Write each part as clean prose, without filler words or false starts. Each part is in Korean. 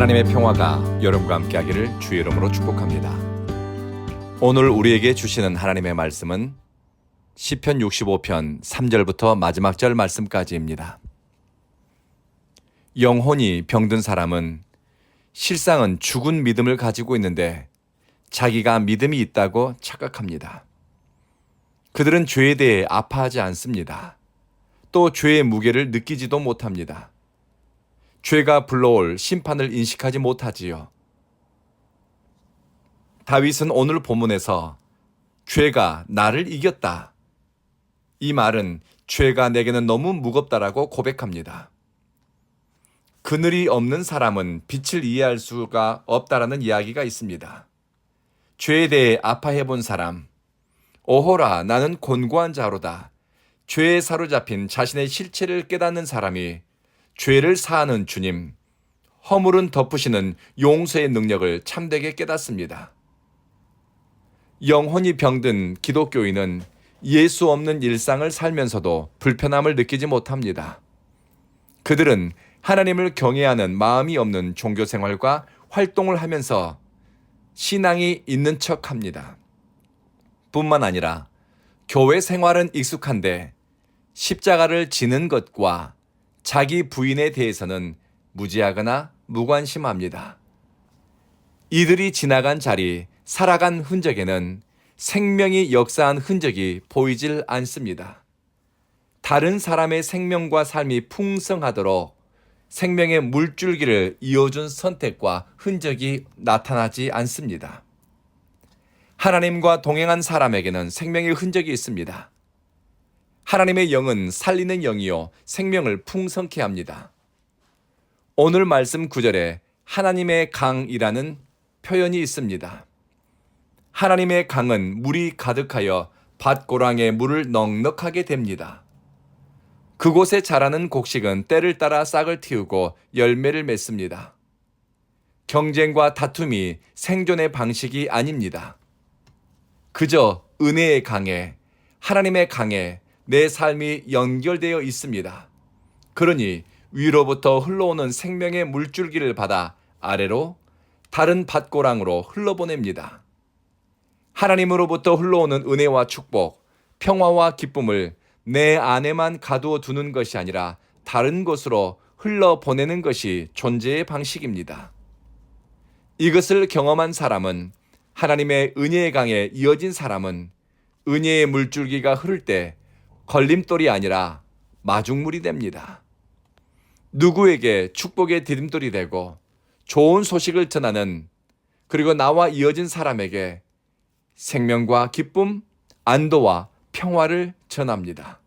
하나님의 평화가 여러분과 함께하기를 주의 이름으로 축복합니다. 오늘 우리에게 주시는 하나님의 말씀은 시편 65편 3절부터 마지막 절 말씀까지입니다. 영혼이 병든 사람은 실상은 죽은 믿음을 가지고 있는데 자기가 믿음이 있다고 착각합니다. 그들은 죄에 대해 아파하지 않습니다. 또 죄의 무게를 느끼지도 못합니다. 죄가 불러올 심판을 인식하지 못하지요. 다윗은 오늘 본문에서 죄가 나를 이겼다. 이 말은 죄가 내게는 너무 무겁다라고 고백합니다. 그늘이 없는 사람은 빛을 이해할 수가 없다라는 이야기가 있습니다. 죄에 대해 아파해 본 사람, 오호라 나는 곤고한 자로다. 죄에 사로잡힌 자신의 실체를 깨닫는 사람이 죄를 사하는 주님, 허물은 덮으시는 용서의 능력을 참되게 깨닫습니다. 영혼이 병든 기독교인은 예수 없는 일상을 살면서도 불편함을 느끼지 못합니다. 그들은 하나님을 경외하는 마음이 없는 종교 생활과 활동을 하면서 신앙이 있는 척합니다. 뿐만 아니라 교회 생활은 익숙한데 십자가를 지는 것과 자기 부인에 대해서는 무지하거나 무관심합니다. 이들이 지나간 자리, 살아간 흔적에는 생명이 역사한 흔적이 보이질 않습니다. 다른 사람의 생명과 삶이 풍성하도록 생명의 물줄기를 이어준 선택과 흔적이 나타나지 않습니다. 하나님과 동행한 사람에게는 생명의 흔적이 있습니다. 하나님의 영은 살리는 영이요 생명을 풍성케 합니다. 오늘 말씀 9절에 하나님의 강이라는 표현이 있습니다. 하나님의 강은 물이 가득하여 밭고랑에 물을 넉넉하게 됩니다. 그곳에 자라는 곡식은 때를 따라 싹을 틔우고 열매를 맺습니다. 경쟁과 다툼이 생존의 방식이 아닙니다. 그저 은혜의 강에, 하나님의 강에 내 삶이 연결되어 있습니다. 그러니 위로부터 흘러오는 생명의 물줄기를 받아 아래로 다른 밭고랑으로 흘러보냅니다. 하나님으로부터 흘러오는 은혜와 축복, 평화와 기쁨을 내 안에만 가두어 두는 것이 아니라 다른 곳으로 흘러보내는 것이 존재의 방식입니다. 이것을 경험한 사람은, 하나님의 은혜의 강에 이어진 사람은 은혜의 물줄기가 흐를 때 걸림돌이 아니라 마중물이 됩니다. 누구에게 축복의 디딤돌이 되고 좋은 소식을 전하는, 그리고 나와 이어진 사람에게 생명과 기쁨, 안도와 평화를 전합니다.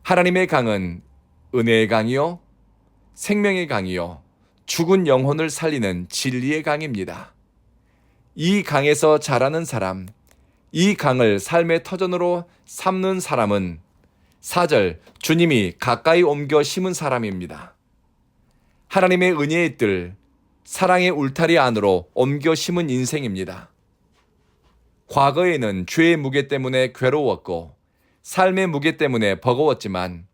하나님의 강은 은혜의 강이요, 생명의 강이요, 죽은 영혼을 살리는 진리의 강입니다. 이 강에서 자라는 사람, 이 강을 삶의 터전으로 삼는 사람은 4절 주님이 가까이 옮겨 심은 사람입니다. 하나님의 은혜의 뜰, 사랑의 울타리 안으로 옮겨 심은 인생입니다. 과거에는 죄의 무게 때문에 괴로웠고 삶의 무게 때문에 버거웠지만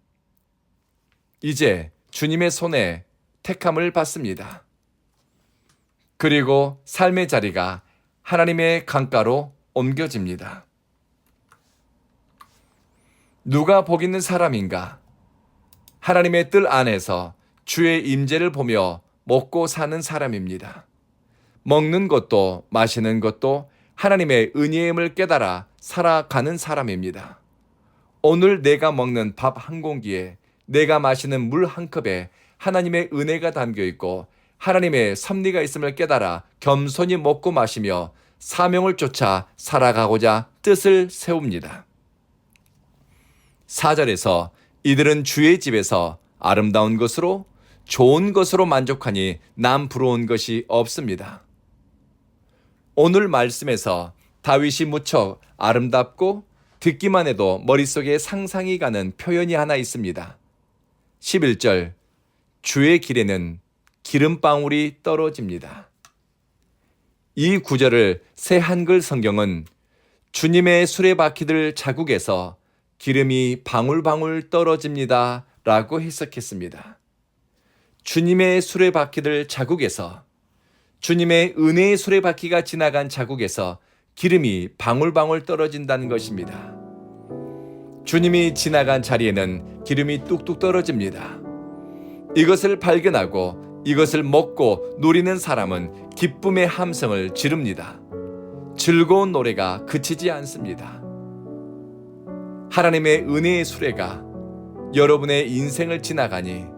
이제 주님의 손에 택함을 받습니다. 그리고 삶의 자리가 하나님의 강가로 옮겨집니다. 누가 복 있는 사람인가? 하나님의 뜰 안에서 주의 임재를 보며 먹고 사는 사람입니다. 먹는 것도 마시는 것도 하나님의 은혜임을 깨달아 살아가는 사람입니다. 오늘 내가 먹는 밥 한 공기에, 내가 마시는 물 한 컵에 하나님의 은혜가 담겨 있고 하나님의 섭리가 있음을 깨달아 겸손히 먹고 마시며 사명을 쫓아 살아가고자 뜻을 세웁니다. 4절에서 이들은 주의 집에서 아름다운 것으로, 좋은 것으로 만족하니 남 부러운 것이 없습니다. 오늘 말씀에서 다윗이 무척 아름답고 듣기만 해도 머릿속에 상상이 가는 표현이 하나 있습니다. 11절 주의 길에는 기름방울이 떨어집니다. 이 구절을 새 한글 성경은 주님의 수레바퀴들 자국에서 기름이 방울방울 떨어집니다 라고 해석했습니다. 주님의 수레바퀴들 자국에서, 주님의 은혜의 수레바퀴가 지나간 자국에서 기름이 방울방울 떨어진다는 것입니다. 주님이 지나간 자리에는 기름이 뚝뚝 떨어집니다. 이것을 발견하고 이것을 먹고 누리는 사람은 기쁨의 함성을 지릅니다. 즐거운 노래가 그치지 않습니다. 하나님의 은혜의 수레가 여러분의 인생을 지나가니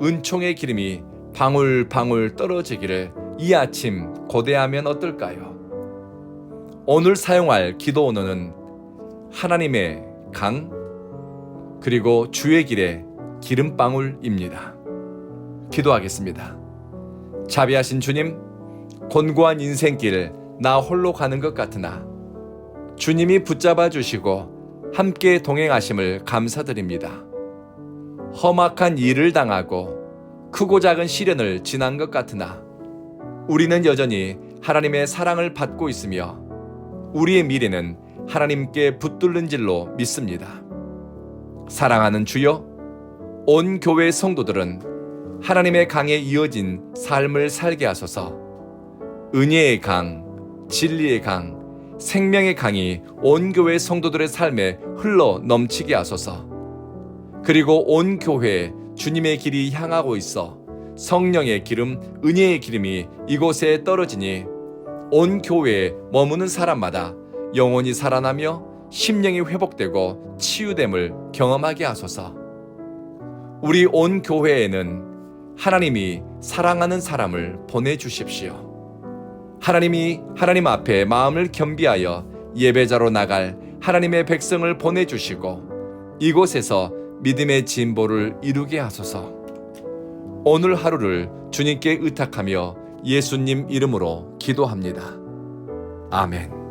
은총의 기름이 방울방울 떨어지기를 이 아침 고대하면 어떨까요? 오늘 사용할 기도 언어는 하나님의 강 그리고 주의 길의 기름방울입니다. 기도하겠습니다. 자비하신 주님, 곤고한 인생길 나 홀로 가는 것 같으나 주님이 붙잡아 주시고 함께 동행하심을 감사드립니다. 험악한 일을 당하고 크고 작은 시련을 지난 것 같으나 우리는 여전히 하나님의 사랑을 받고 있으며 우리의 미래는 하나님께 붙들는 줄로 믿습니다. 사랑하는 주여, 온 교회 성도들은 하나님의 강에 이어진 삶을 살게 하소서. 은혜의 강, 진리의 강, 생명의 강이 온 교회 성도들의 삶에 흘러 넘치게 하소서. 그리고 온 교회에 주님의 길이 향하고 있어 성령의 기름, 은혜의 기름이 이곳에 떨어지니 온 교회에 머무는 사람마다 영혼이 살아나며 심령이 회복되고 치유됨을 경험하게 하소서. 우리 온 교회에는 하나님이 사랑하는 사람을 보내주십시오. 하나님이 하나님 앞에 마음을 겸비하여 예배자로 나갈 하나님의 백성을 보내주시고 이곳에서 믿음의 진보를 이루게 하소서. 오늘 하루를 주님께 의탁하며 예수님 이름으로 기도합니다. 아멘.